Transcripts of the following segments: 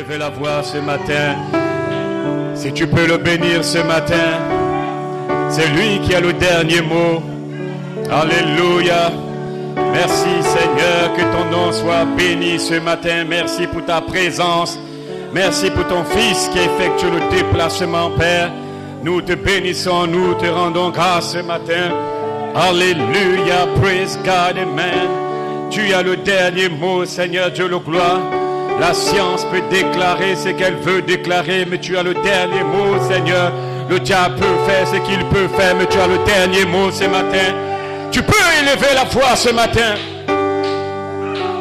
élever la voix ce matin, si tu peux le bénir ce matin, c'est lui qui a le dernier mot. Alléluia. Merci Seigneur, que ton nom soit béni ce matin. Merci pour ta présence. Merci pour ton Fils qui effectue le déplacement, Père. Nous te bénissons, nous te rendons grâce ce matin. Alléluia, praise God, amen. Tu as le dernier mot, Seigneur Dieu le gloire. La science peut déclarer ce qu'elle veut déclarer, mais tu as le dernier mot, Seigneur. Le diable peut faire ce qu'il peut faire, mais tu as le dernier mot ce matin. Tu peux élever la voix ce matin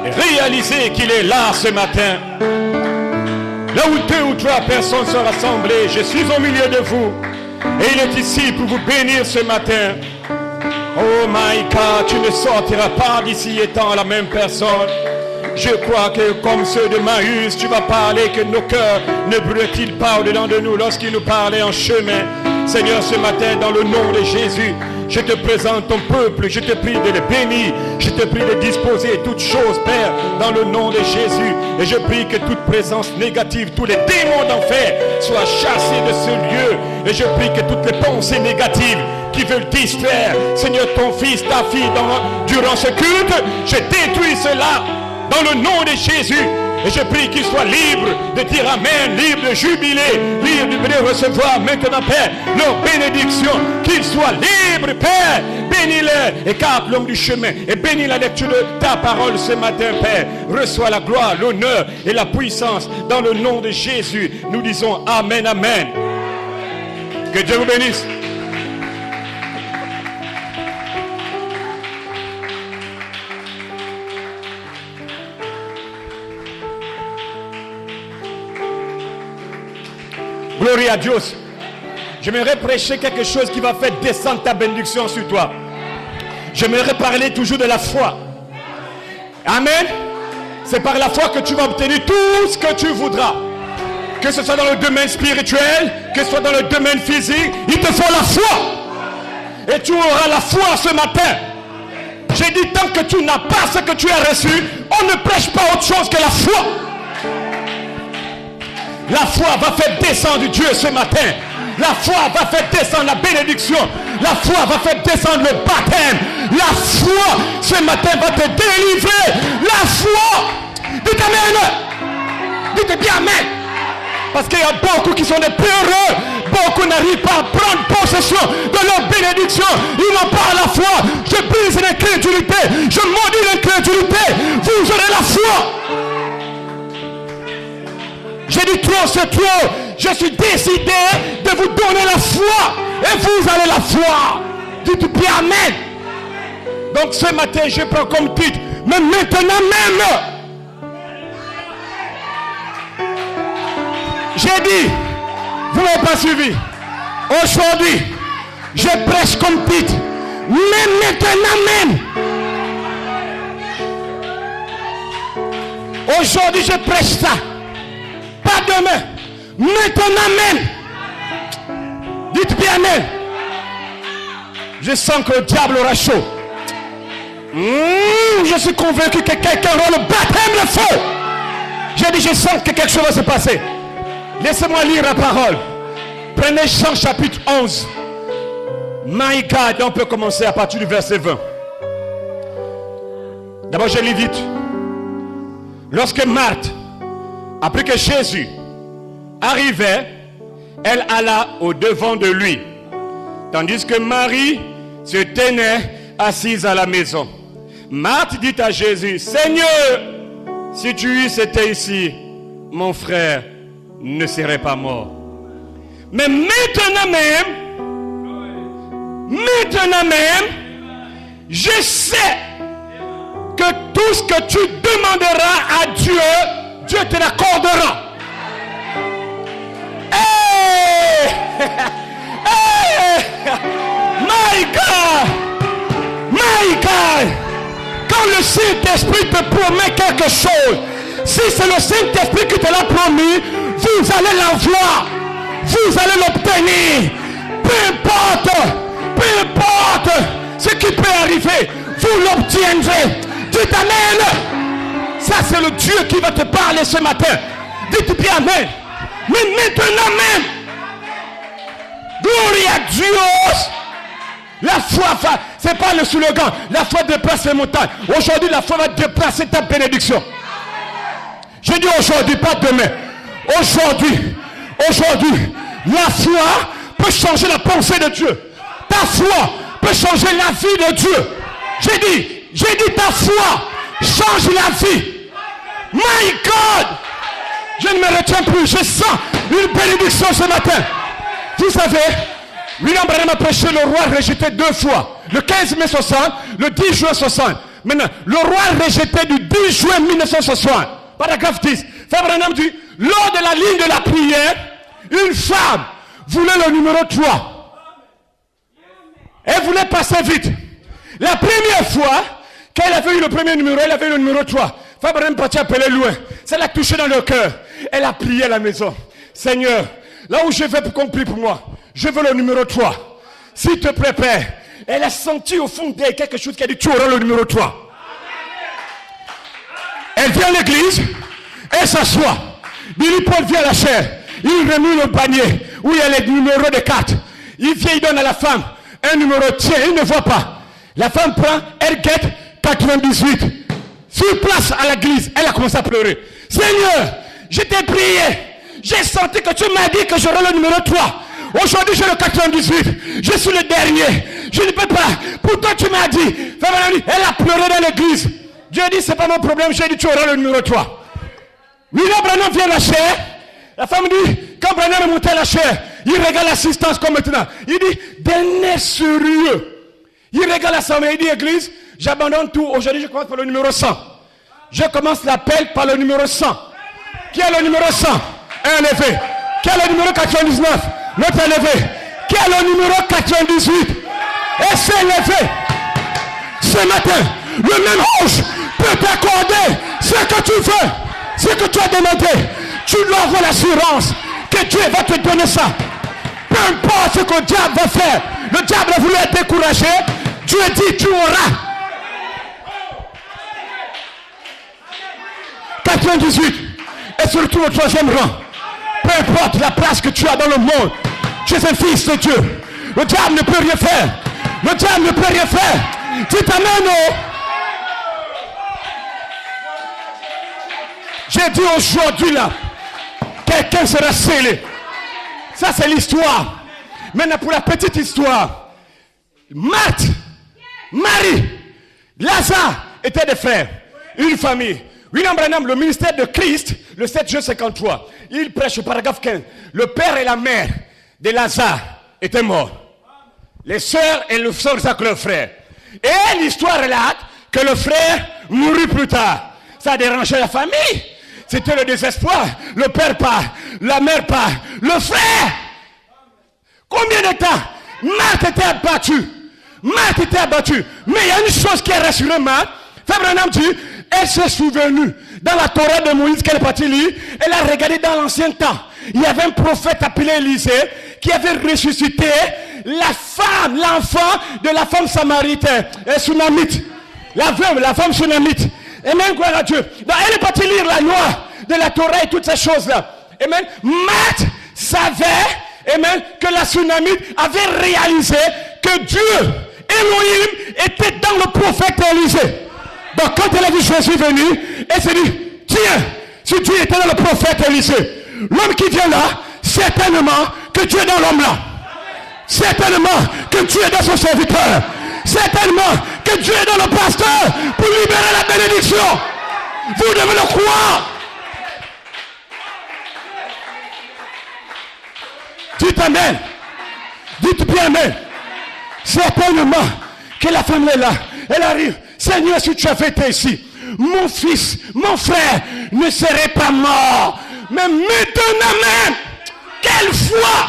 et réaliser qu'il est là ce matin. Là où 2 ou 3 personnes sont rassemblées, je suis au milieu de vous. Et il est ici pour vous bénir ce matin. Oh my God, tu ne sortiras pas d'ici étant la même personne. Je crois que comme ceux de Maüs, tu vas parler que nos cœurs ne brûlent-ils pas au-dedans de nous lorsqu'il nous parlait en chemin. Seigneur, ce matin, dans le nom de Jésus, je te présente ton peuple, je te prie de le bénir, je te prie de disposer toutes choses, Père, dans le nom de Jésus. Et je prie que toute présence négative, tous les démons d'enfer soient chassés de ce lieu. Et je prie que toutes les pensées négatives qui veulent distraire, Seigneur, ton fils, ta fille, durant ce culte, je détruis cela dans le nom de Jésus. Et je prie qu'ils soient libres de dire Amen, libres de jubiler, libres de recevoir maintenant, Père, leur bénédiction. Qu'ils soient libres, Père. Bénis-les, écarte l'homme du chemin et bénis la lecture de ta parole ce matin, Père. Reçois la gloire, l'honneur et la puissance dans le nom de Jésus. Nous disons Amen, Amen. Que Dieu vous bénisse. Gloria à Dieu. J'aimerais prêcher quelque chose qui va faire descendre ta bénédiction sur toi. J'aimerais parler toujours de la foi. Amen. C'est par la foi que tu vas obtenir tout ce que tu voudras. Que ce soit dans le domaine spirituel, que ce soit dans le domaine physique, il te faut la foi. Et tu auras la foi ce matin. J'ai dit tant que tu n'as pas ce que tu as reçu, on ne prêche pas autre chose que la foi. La foi va faire descendre Dieu ce matin. La foi va faire descendre la bénédiction. La foi va faire descendre le baptême. La foi ce matin va te délivrer. La foi. Dites Amen. Dites bien Amen. Parce qu'il y a beaucoup qui sont des peureux. Beaucoup n'arrivent pas à prendre possession de leur bénédiction. Ils n'ont pas la foi. Je brise l'incrédulité. Je maudis l'incrédulité. Vous aurez la foi. J'ai dit trop, c'est trop. Je suis décidé de vous donner la foi. Et vous allez la foi. Dites bien Amen. Donc ce matin, je prends comme titre. Mais maintenant même. J'ai dit. Vous ne m'avez pas suivi. Aujourd'hui, je prêche comme titre. Mais maintenant même. Aujourd'hui, je prêche ça. Pas demain, maintenant même. Dites bien Amen. Je sens que le diable aura chaud. Je suis convaincu que quelqu'un aura le baptême de feu. J'ai dit, je sens que quelque chose va se passer. Laissez-moi lire la parole. Prenez Jean chapitre 11. My God, on peut commencer à partir du verset 20. D'abord, je lis vite. Lorsque Marthe apprit que Jésus arrivait, elle alla au devant de lui, tandis que Marie se tenait assise à la maison. Marthe dit à Jésus, Seigneur, si tu eusse été ici, mon frère ne serait pas mort. Mais maintenant même, je sais que tout ce que tu demanderas à Dieu, Dieu te l'accordera. Hey! Hey! My God! My God! Quand le Saint-Esprit te promet quelque chose, si c'est le Saint-Esprit qui te l'a promis, vous allez l'avoir. Vous allez l'obtenir. Peu importe ce qui peut arriver, vous l'obtiendrez. Dites Amen. Ça c'est le Dieu qui va te parler ce matin. Dites bien Amen. Mais maintenant même, gloire à Dieu. La foi va, c'est pas le slogan. La foi déplace les montagnes. Aujourd'hui, la foi va déplacer ta bénédiction. Je dis aujourd'hui, pas demain. Aujourd'hui, la foi peut changer la pensée de Dieu. Ta foi peut changer la vie de Dieu. J'ai dit ta foi change la vie. My God! Je ne me retiens plus. Je sens une bénédiction ce matin. Vous savez, William Branham a prêché le roi rejeté 2 fois. Le 15 mai 60, le 10 juin 60. Maintenant, le roi rejeté du 10 juin 1960. Paragraphe 10. Frère Branham dit, lors de la ligne de la prière, une femme voulait le numéro 3. Elle voulait passer vite. La première fois qu'elle avait eu le premier numéro, elle avait eu le numéro 3. Frère Branham partit appeler loin. Ça l'a touché dans le cœur. Elle a prié à la maison. Seigneur, là où je vais pour qu'on prie pour moi, je veux le numéro 3. S'il te plaît, Père. Elle a senti au fond d'elle quelque chose qui a dit, tu auras le numéro 3. Elle vient à l'église, elle s'assoit. Billy Paul vient à la chaire. Il remue le panier où il y a les numéros de 4. Il vient, il donne à la femme un numéro, tiens, il ne voit pas. La femme prend, elle guette 98. Sur place à l'église, elle a commencé à pleurer. Seigneur, je t'ai prié. J'ai senti que tu m'as dit que j'aurais le numéro 3. Aujourd'hui, j'ai le 98. Je suis le dernier. Je ne peux pas. Pourtant, tu m'as dit. Elle a pleuré dans l'église. Dieu a dit, c'est pas mon problème. J'ai dit, tu auras le numéro 3. William Branham vient à la chair. La femme dit, quand Branham est monté à la chair, il regarde l'assistance comme maintenant. Il dit, dernier sérieux. Il regarde l'assemblée, il dit, église, j'abandonne tout. Aujourd'hui, je commence par le numéro 100. Je commence l'appel par le numéro 100. Qui a le numéro 100? Un levé. Qui a le numéro 99? L'autre est levé. Qui a le numéro 98? Et c'est levé. Ce matin, le même ange peut t'accorder ce que tu veux, ce que tu as demandé. Tu dois avoir l'assurance que Dieu va te donner ça. Peu importe ce que le diable va faire. Le diable a voulu être découragé. Dieu dit, tu auras. 98. Et surtout au 3e rang. Peu importe la place que tu as dans le monde. Tu es un fils de Dieu. Le diable ne peut rien faire. Le diable ne peut rien faire. Tu t'amènes au... J'ai dit aujourd'hui là, quelqu'un sera scellé. Ça c'est l'histoire. Maintenant pour la petite histoire. Marthe, Marie, Lazare étaient des frères. Une famille. William Branham, le ministère de Christ, le 7 juin 53. Il prêche au paragraphe 15. Le père et la mère de Lazare étaient morts. Les sœurs et le frère avec leur frère. Et l'histoire relate que le frère mourut plus tard. Ça a dérangé la famille. C'était le désespoir. Le père part, la mère part, le frère. Combien de temps? Marthe était abattue. Marthe était abattue. Mais il y a une chose qui a rassuré Marthe. Frère Branham dit, elle s'est souvenue dans la Torah de Moïse qu'elle est partie lire. Elle a regardé dans l'ancien temps. Il y avait un prophète appelé Élisée qui avait ressuscité la femme, l'enfant de la femme samaritaine, sunamite. La veuve, la femme sunamite. Et même gloire à Dieu. Donc elle est partie lire la loi de la Torah et toutes ces choses-là. Et même Marthe savait, et même que la Sunamite avait réalisé que Dieu, Elohim, était dans le prophète Élisée. Donc quand elle a vu Jésus venir, elle s'est dit, tiens, si Dieu était dans le prophète Élisée, l'homme qui vient là, certainement que Dieu est dans l'homme là. Certainement que Dieu est dans son serviteur. Certainement que Dieu est dans le pasteur pour libérer la bénédiction. Vous devez le croire. Dites amen. Dites bien amen. Certainement que la femme est là. Elle arrive. Seigneur, si tu avais été ici, mon fils, mon frère ne serait pas mort. Mais maintenant même, quelle foi!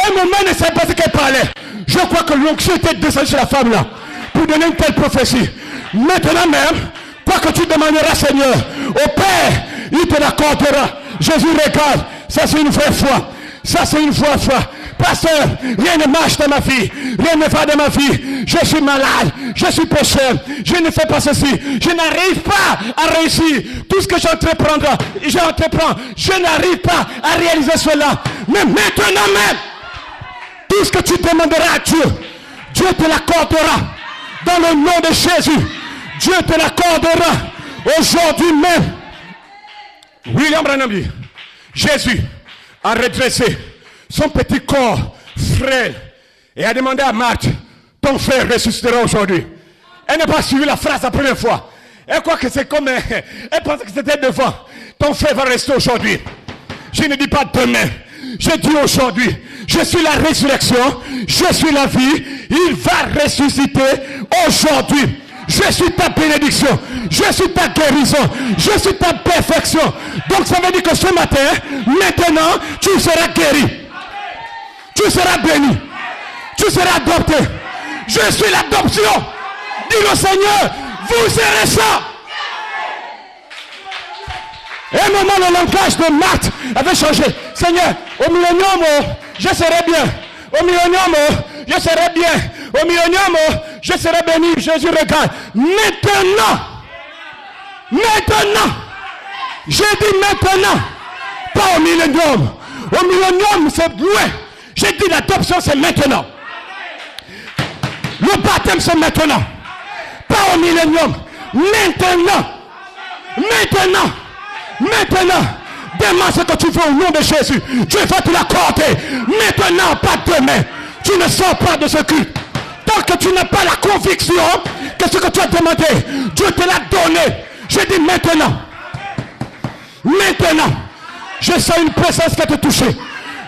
Un moment ne savait pas ce qu'elle parlait. Je crois que l'onction était descendue sur la femme là pour donner une telle prophétie. Maintenant même, quoi que tu demanderas, Seigneur, au Père, il te l'accordera. Jésus regarde. Ça c'est une vraie foi. Ça c'est une vraie foi. pasteur, rien ne marche dans ma vie, rien ne va dans ma vie, je suis malade, je suis pécheur, je ne fais pas ceci, je n'arrive pas à réussir, tout ce que j'entreprends, je n'arrive pas à réaliser cela, mais maintenant même, tout ce que tu demanderas à Dieu, Dieu te l'accordera, dans le nom de Jésus, Dieu te l'accordera, aujourd'hui même. William Branham dit, Jésus a redressé son petit corps frêle et a demandé à Marthe, ton frère ressuscitera aujourd'hui. Elle n'a pas suivi la phrase la première fois. Elle croit que c'est comme, elle pense que c'était devant. Ton frère va rester aujourd'hui. Je ne dis pas demain, je dis aujourd'hui. Je suis la résurrection, je suis la vie. Il va ressusciter aujourd'hui. Je suis ta bénédiction, je suis ta guérison, je suis ta perfection. Donc ça veut dire que ce matin, maintenant, tu seras guéri. Tu seras béni. Tu seras adopté. Je suis l'adoption. Dis le Seigneur, vous serez ça. Et à un moment, le langage de Marthe avait changé. Seigneur, au millénium, je serai bien. Au millénium, je serai bien. Au millénium, je serai béni. Jésus regarde. Maintenant. Maintenant. J'ai dit maintenant. Pas au millénium. Au millénium, c'est loin. J'ai dit l'adoption, c'est maintenant. Le baptême, c'est maintenant. Pas au millénium. Maintenant. Maintenant. Maintenant. Demande ce que tu veux au nom de Jésus. Dieu va te l'accorder. Maintenant, pas demain. Tu ne sors pas de ce culte. Tant que tu n'as pas la conviction que ce que tu as demandé, Dieu te l'a donné. Je dis maintenant. Maintenant. Je sens une présence qui te toucher.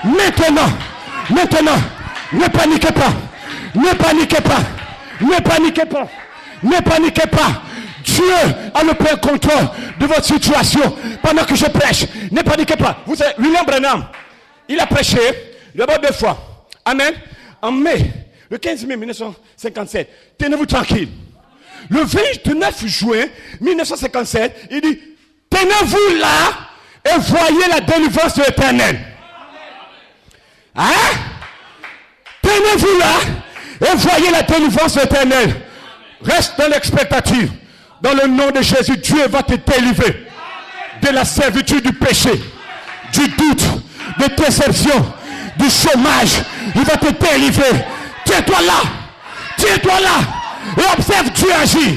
Maintenant. Maintenant. Ne paniquez pas. Ne paniquez pas. Ne paniquez pas. Ne paniquez pas. Dieu a le plein contrôle de votre situation pendant que je prêche. Ne paniquez pas. Vous savez, William Branham, il a prêché d'abord 2 fois. Amen. En mai, le 15 mai 1957, tenez-vous tranquille. Le 29 juin 1957, il dit, tenez-vous là et voyez la délivrance de l'Éternel. Hein? Tenez-vous là et voyez la délivrance de l'Éternel. Reste dans l'expectative. Dans le nom de Jésus, Dieu va te délivrer de la servitude du péché, du doute, de déception, du chômage. Il va te délivrer. Tiens-toi là. Tiens-toi là. Et observe Dieu agir.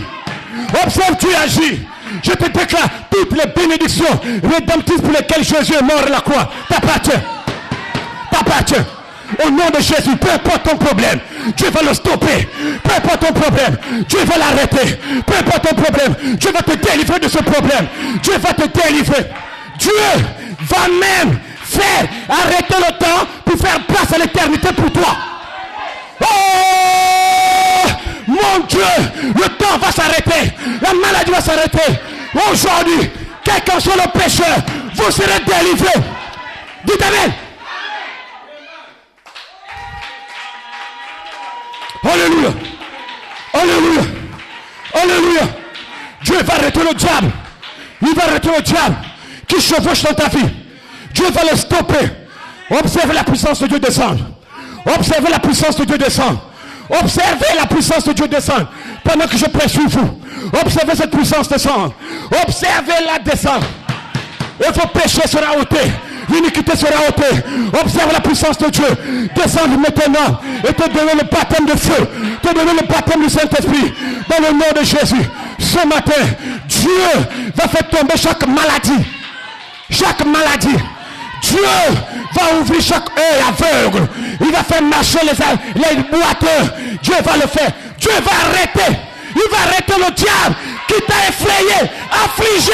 Observe Dieu agir. Je te déclare toutes les bénédictions rédemptrices pour lesquelles Jésus est mort à la croix. T'appartient. T'appartient. Au nom de Jésus, peu importe ton problème, Dieu va le stopper. Peu importe ton problème, Dieu va l'arrêter. Peu importe ton problème, Dieu va te délivrer de ce problème. Dieu va te délivrer. Dieu va même faire arrêter le temps pour faire place à l'éternité pour toi. Oh mon Dieu, le temps va s'arrêter. La maladie va s'arrêter. Aujourd'hui, quel qu'en soit le pécheur, vous serez délivré. Dites amen. Alléluia. Alléluia. Alléluia. Dieu va arrêter le diable. Il va arrêter le diable qui chevauche dans ta vie. Dieu va le stopper. Observez la puissance de Dieu descendre. Observez la puissance de Dieu descendre. Observez la puissance de Dieu descendre. Pendant que je prêche sur vous. Observez cette puissance descendre. Observez-la descendre. Et vos péchés seront ôtés. L'iniquité sera ôtée. Observe la puissance de Dieu. Descendre maintenant et te donner le baptême de feu. Te donner le baptême du Saint-Esprit. Dans le nom de Jésus. Ce matin, Dieu va faire tomber chaque maladie. Chaque maladie. Dieu va ouvrir chaque œil aveugle. Il va faire marcher les boiteux. Dieu va le faire. Dieu va arrêter. Il va arrêter le diable qui t'a effrayé, affligé.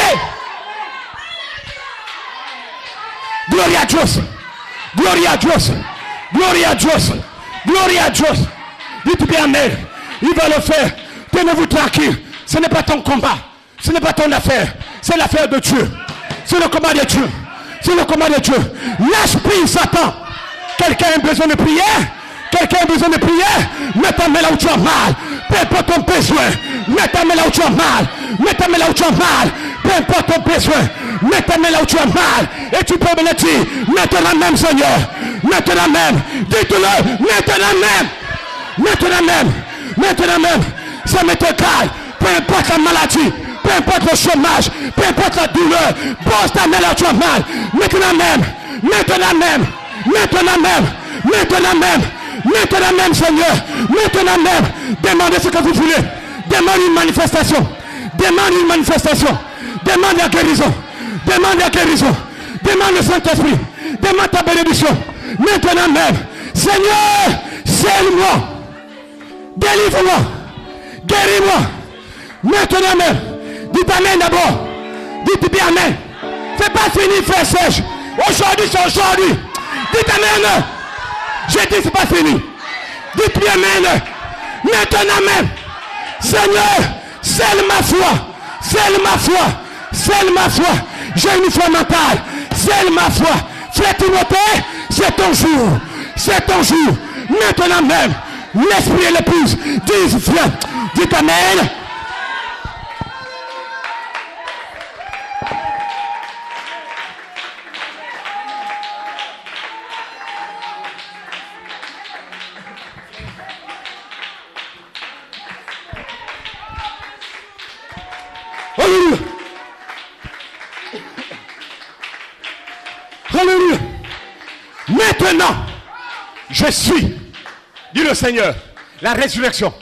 Gloria a Dios. Gloria a Dios. Gloria a Dios. Gloria a Dios. Dites bien amen. Il va le faire. Tenez-vous tranquille. Ce n'est pas ton combat. Ce n'est pas ton affaire. C'est l'affaire de Dieu. C'est le combat de Dieu. C'est le combat de Dieu. Lâche prise, Satan. Quelqu'un a besoin de prière? Quelqu'un a besoin de prière? Mets ta main là où tu as mal. Peu importe ton besoin. Mets ta main là où tu as mal. Mets ta main là où tu as mal. Peu importe ton besoin. Mets ta main là où tu as mal. Et tu peux me le dire. Maintenant même, Seigneur. Maintenant même. Dites-le. Maintenant même. Maintenant même. Maintenant même. Ça m'est égal. Peu importe la maladie. Peu importe le chômage. Peu importe la douleur. Pose ta main là, tu as mal. Maintenant même. Maintenant même. Maintenant même. Maintenant même. Maintenant même, Seigneur. Maintenant même. Demandez ce que vous voulez. Demande une manifestation. Demande une manifestation. Demande la guérison. Demande la guérison. Demande le Saint-Esprit. Demande ta bénédiction. Maintenant même. Seigneur, scelle-moi. Délivre-moi. Guéris-moi. Maintenant même. Dites Amen d'abord. Dites bien Amen. C'est pas fini, frère Serge. Aujourd'hui, c'est aujourd'hui. Dites Amen. J'ai dit, c'est pas fini. Dites bien Amen. Maintenant même. Seigneur, scelle ma foi. Scelle ma foi. Scelle ma foi. J'ai une foi mentale. Scelle ma foi. Frère Timothée, c'est ton jour. C'est ton jour. Maintenant même. L'esprit et l'épouse disent, viens. Dites Amen. Alléluia. Alléluia. Maintenant, je suis, dit le Seigneur, la résurrection,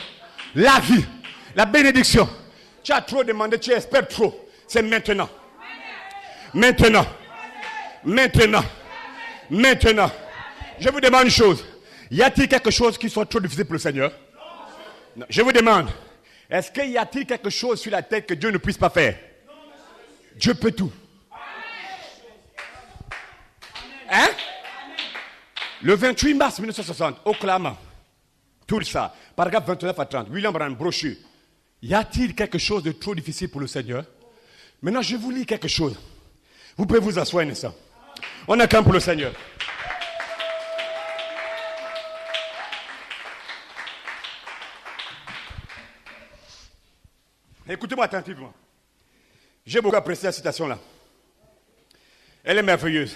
la vie, la bénédiction. Tu as trop demandé, tu espères trop. C'est maintenant. Maintenant. Maintenant. Maintenant. Je vous demande une chose. Y a-t-il quelque chose qui soit trop difficile pour le Seigneur? Non. Je vous demande. Est-ce qu'il y a-t-il quelque chose sur la terre que Dieu ne puisse pas faire? Dieu peut tout. Hein? Le 28 mars 1960, Oklahoma, Tulsa, paragraphe 29 à 30, William Branham, brochure. Y a-t-il quelque chose de trop difficile pour le Seigneur? Maintenant, je vous lis quelque chose. Vous pouvez vous asseoir un instant. On acclame pour le Seigneur. Écoutez-moi attentivement. J'ai beaucoup apprécié la citation-là. Elle est merveilleuse.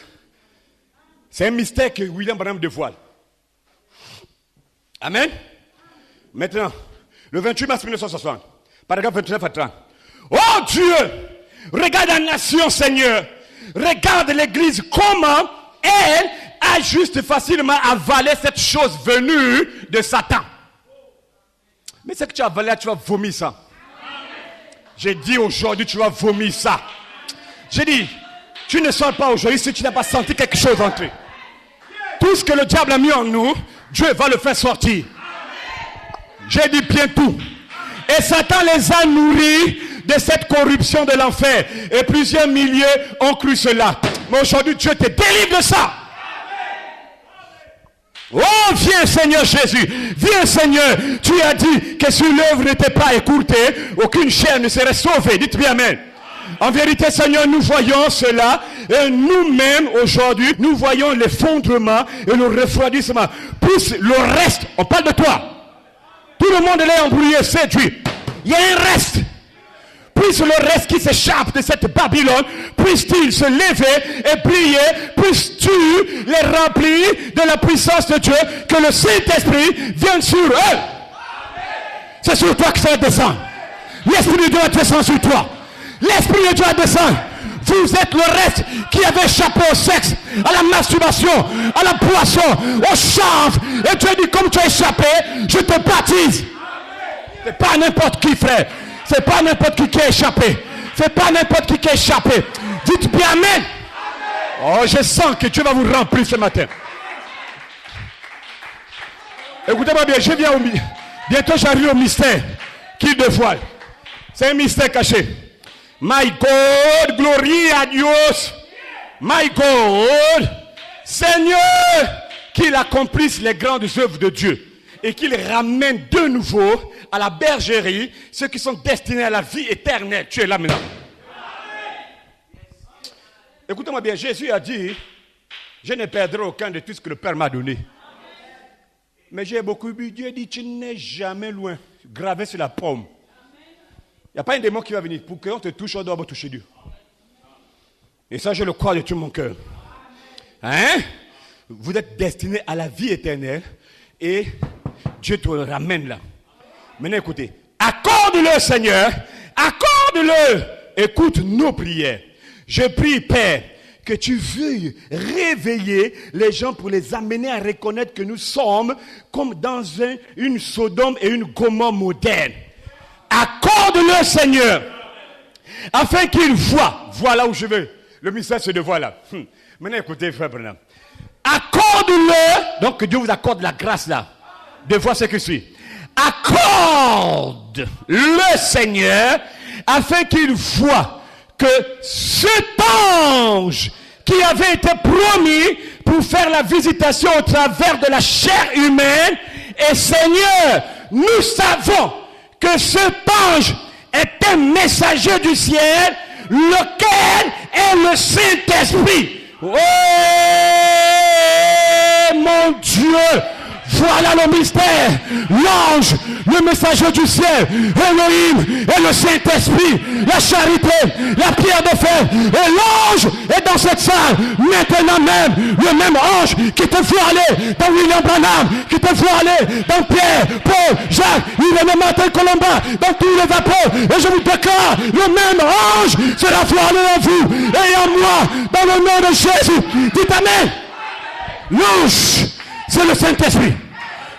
C'est un mystère que William Branham dévoile. Amen. Maintenant, le 28 mars 1960, paragraphe 29 à 30. Oh Dieu, regarde la nation, Seigneur. Regarde l'Église, comment elle a juste facilement avalé cette chose venue de Satan. Mais c'est que tu as avalé, tu vas vomir ça. J'ai dit aujourd'hui, tu vas vomir ça. J'ai dit, tu ne sors pas aujourd'hui si tu n'as pas senti quelque chose entrer. Tout ce que le diable a mis en nous, Dieu va le faire sortir. J'ai dit bien tout. Et Satan les a nourris de cette corruption de l'enfer. Et plusieurs milliers ont cru cela. Mais aujourd'hui, Dieu te délivre de ça. Oh, viens Seigneur Jésus, viens Seigneur. Tu as dit que si l'œuvre n'était pas écourtée, aucune chair ne serait sauvée. Dites bien Amen. En vérité Seigneur, nous voyons cela et nous-mêmes aujourd'hui, nous voyons l'effondrement et le refroidissement. Plus le reste, on parle de toi. Tout le monde est embrouillé, séduit. Il y a un reste. Puisse le reste qui s'échappe de cette Babylone, puisse-t-il se lever et prier, puisses-tu les remplir de la puissance de Dieu, que le Saint-Esprit vienne sur eux. C'est sur toi que ça descend. L'Esprit de Dieu descend sur toi. L'Esprit de Dieu descend. Vous êtes le reste qui avait échappé au sexe, à la masturbation, à la boisson, au chanvre. Et Dieu dit, comme tu as échappé, je te baptise. C'est pas n'importe qui, frère. C'est pas n'importe qui a échappé. C'est pas n'importe qui a échappé. Dites bien Amen. Oh, je sens que Dieu va vous remplir ce matin. Écoutez-moi bien, je viens au bientôt j'arrive au mystère qu'il dévoile. C'est un mystère caché. My God, glorie à Dieu. My God, Seigneur, qu'il accomplisse les grandes œuvres de Dieu et qu'il ramène de nouveau à la bergerie ceux qui sont destinés à la vie éternelle. Tu es là maintenant. Écoutez-moi bien, Jésus a dit, je ne perdrai aucun de tout ce que le Père m'a donné. Mais j'ai beaucoup bu. Dieu dit, tu n'es jamais loin, gravé sur la paume. Il n'y a pas un démon qui va venir. Pour qu'on te touche, on doit toucher Dieu. Et ça, je le crois de tout mon cœur. Hein? vous êtes destiné à la vie éternelle et Dieu te ramène là. Maintenant écoutez, accorde-le Seigneur, accorde-le. Écoute nos prières. Je prie Père que tu veuilles réveiller les gens pour les amener à reconnaître que nous sommes comme dans une Sodome et une Gomorrhe moderne. Accorde-le Seigneur, afin qu'ils voient. Voilà où je veux. Le message se dévoile là. Maintenant écoutez frère Branham. Accorde-le, donc que Dieu vous accorde la grâce là, de voir ce que suit. Accorde le Seigneur, afin qu'il voit que cet ange qui avait été promis pour faire la visitation au travers de la chair humaine, et Seigneur, nous savons que cet ange est un messager du ciel, lequel est le Saint-Esprit. Oh mon Dieu, voilà le mystère, l'ange, le messager du ciel, Elohim et le Saint-Esprit, la charité, la pierre de fer, et l'ange est dans cette salle, maintenant même, le même ange qui te voit aller dans William Branham, qui te voit aller dans Pierre, Paul, Jacques, Irène, Martin, Colomba, dans tous les apôtres, et je vous déclare, le même ange sera voir aller en vous et en moi, dans le nom de Jésus. Dites Amen. L'ange, c'est le Saint-Esprit.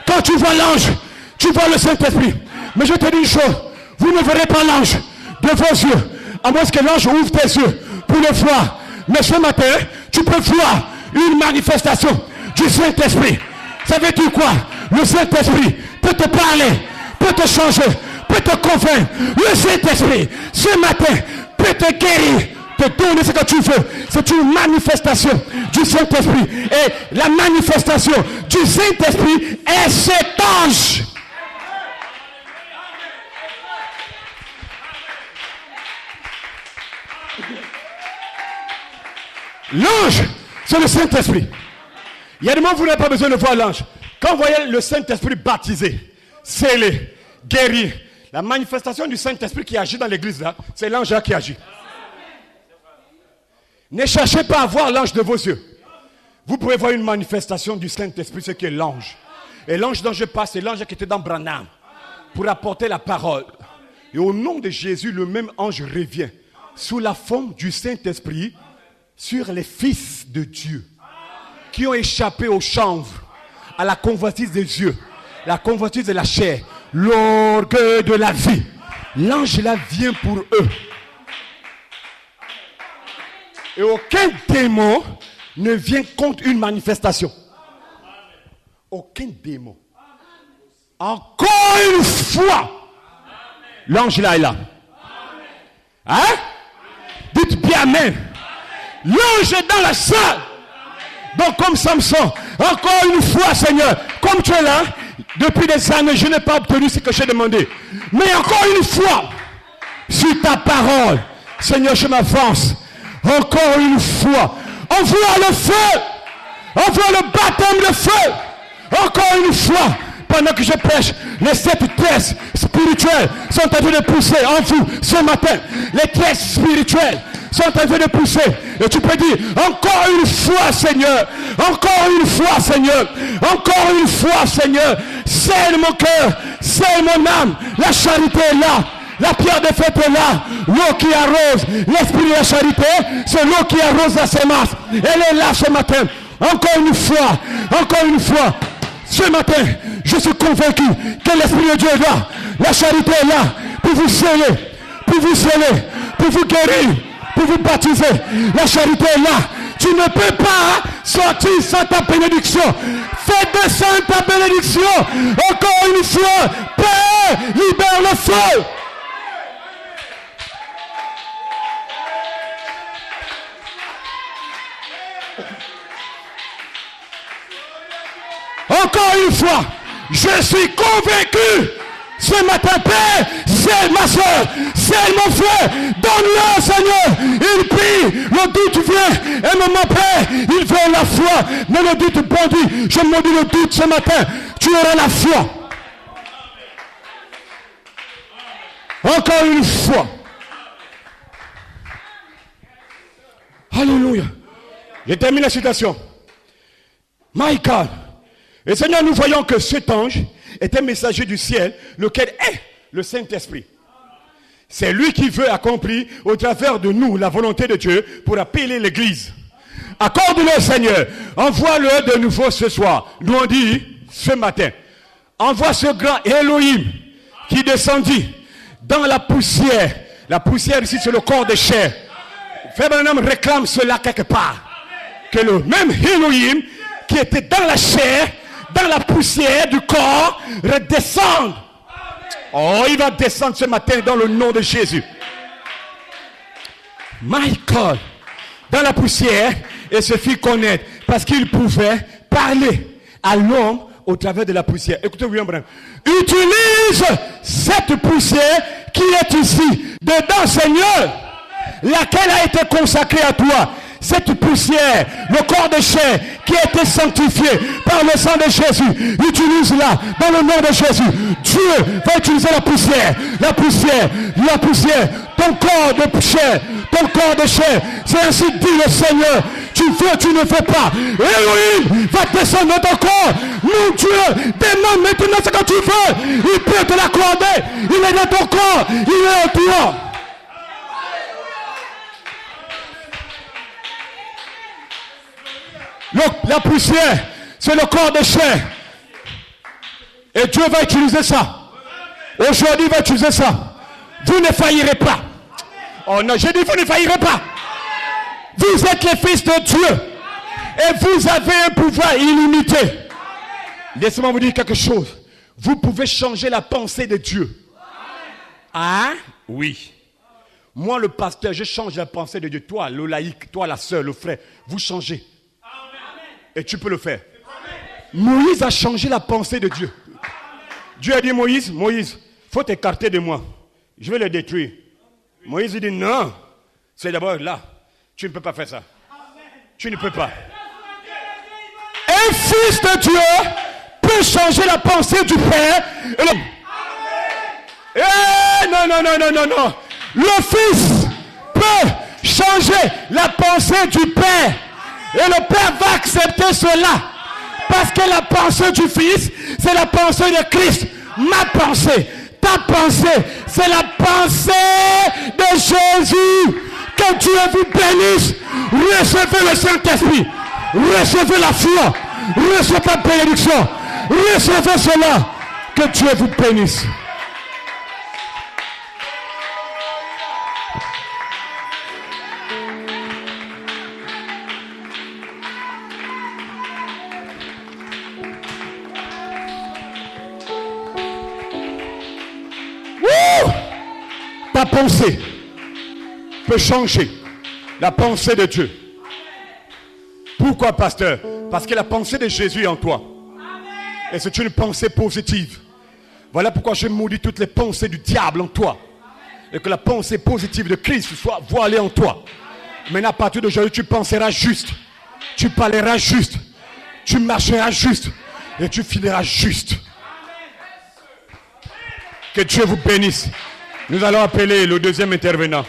Quand tu vois l'ange, tu vois le Saint-Esprit. Mais je te dis une chose, vous ne verrez pas l'ange de vos yeux, à moins que l'ange ouvre tes yeux pour le voir. Mais ce matin, tu peux voir une manifestation du Saint-Esprit. Savez-tu quoi? Le Saint-Esprit peut te parler, peut te changer, peut te convaincre. Le Saint-Esprit, ce matin, peut te guérir, te donner ce que tu veux. C'est une manifestation du Saint-Esprit. Et la manifestation du Saint-Esprit est cet ange. L'ange, c'est le Saint-Esprit. Il y a des moments où vous n'avez pas besoin de voir l'ange. Quand vous voyez le Saint-Esprit baptisé, scellé, guéri, la manifestation du Saint-Esprit qui agit dans l'église là, c'est l'ange là qui agit. Ne cherchez pas à voir l'ange de vos yeux. Vous pouvez voir une manifestation du Saint-Esprit, ce qui est l'ange. Et l'ange dont je parle, c'est l'ange qui était dans Branham pour apporter la parole. Et au nom de Jésus, le même ange revient sous la forme du Saint-Esprit sur les fils de Dieu qui ont échappé au chanvre, à la convoitise des yeux, la convoitise de la chair, l'orgueil de la vie. L'ange là vient pour eux. Et aucun démon ne vient contre une manifestation. Aucun démon. Encore une fois, l'ange là est là. Hein? Dites bien Amen. L'ange est dans la salle. Donc comme Samson, encore une fois Seigneur, comme tu es là, depuis des années je n'ai pas obtenu ce que j'ai demandé. Mais encore une fois, sur ta parole, Seigneur je m'avance. Encore une fois, envoie le feu, envoie le baptême de feu. Encore une fois, pendant que je prêche, les 7 tresses spirituelles sont en train de pousser en vous ce matin. Les tresses spirituelles sont en train de pousser. Et tu peux dire, encore une fois Seigneur, encore une fois Seigneur, encore une fois Seigneur, scelle mon cœur, scelle mon âme, la charité est là. La pierre de fête est là, l'eau qui arrose, l'esprit de la charité, c'est l'eau qui arrose la semence. Elle est là ce matin, encore une fois, ce matin, je suis convaincu que l'esprit de Dieu est là, la charité est là, pour vous sceller, pour vous guérir, pour vous baptiser. La charité est là, tu ne peux pas sortir sans ta bénédiction. Fais descendre ta bénédiction, encore une fois, Père, libère le feu. Encore une fois, je suis convaincu ce matin, Père, c'est ma soeur, c'est mon frère, donne-le Seigneur. Il prie, le doute vient, et mon Père, il veut la foi, mais le doute bandit. Je me dis le doute ce matin, tu auras la foi. Encore une fois. Alléluia. Je termine la citation. My God. Et Seigneur, nous voyons que cet ange est un messager du ciel, lequel est le Saint-Esprit. C'est lui qui veut accomplir au travers de nous la volonté de Dieu pour appeler l'Église. Accorde-le, Seigneur. Envoie-le de nouveau ce soir. Nous on dit ce matin. Envoie ce grand Elohim qui descendit dans la poussière. La poussière ici, c'est le corps de chair. Frère Branham réclame cela quelque part. Que le même Elohim qui était dans la chair, dans la poussière du corps, redescende. Oh, il va descendre ce matin dans le nom de Jésus. My God. Dans la poussière, et se fit connaître parce qu'il pouvait parler à l'homme au travers de la poussière. Écoutez, William Branham. Utilise cette poussière qui est ici, dedans, Seigneur, laquelle a été consacrée à toi. Cette poussière, le corps de chair qui a été sanctifié par le sang de Jésus, utilise-la dans le nom de Jésus. Dieu va utiliser la poussière, ton corps de chair, ton corps de chair. C'est ainsi dit le Seigneur. Tu veux, tu ne fais pas. Elohim va descendre dans ton corps. Mon Dieu, demande maintenant ce que tu veux. Il peut te l'accorder. Il est dans ton corps. Il est en toi. La poussière, c'est le corps de chair. Et Dieu va utiliser ça. Aujourd'hui, il va utiliser ça. Vous ne faillirez pas. Oh non, j'ai dit vous ne faillirez pas. Vous êtes les fils de Dieu. Et vous avez un pouvoir illimité. Laissez-moi vous dire quelque chose. Vous pouvez changer la pensée de Dieu. Hein? Oui. Moi, le pasteur, je change la pensée de Dieu. Toi, le laïc, toi, la sœur, le frère, vous changez. Et tu peux le faire. Moïse a changé la pensée de Dieu. Dieu a dit Moïse, faut t'écarter de moi. Je vais le détruire. Moïse dit non. C'est d'abord là. Tu ne peux pas faire ça. Tu ne peux pas. Un fils de Dieu peut changer la pensée du Père. Non. Le Fils peut changer la pensée du Père. Et le Père va accepter cela. Parce que la pensée du Fils, c'est la pensée de Christ. Ma pensée, ta pensée, c'est la pensée de Jésus. Que Dieu vous bénisse. Recevez le Saint-Esprit. Recevez la foi. Recevez la bénédiction. Recevez cela. Que Dieu vous bénisse. Ta pensée peut changer la pensée de Dieu. Pourquoi, pasteur? Parce que la pensée de Jésus est en toi. Et c'est une pensée positive. Voilà pourquoi je maudis toutes les pensées du diable en toi. Et que la pensée positive de Christ soit voilée en toi. Maintenant, à partir d'aujourd'hui, tu penseras juste. Tu parleras juste. Tu marcheras juste. Et tu finiras juste. Que Dieu vous bénisse. Nous allons appeler le deuxième intervenant.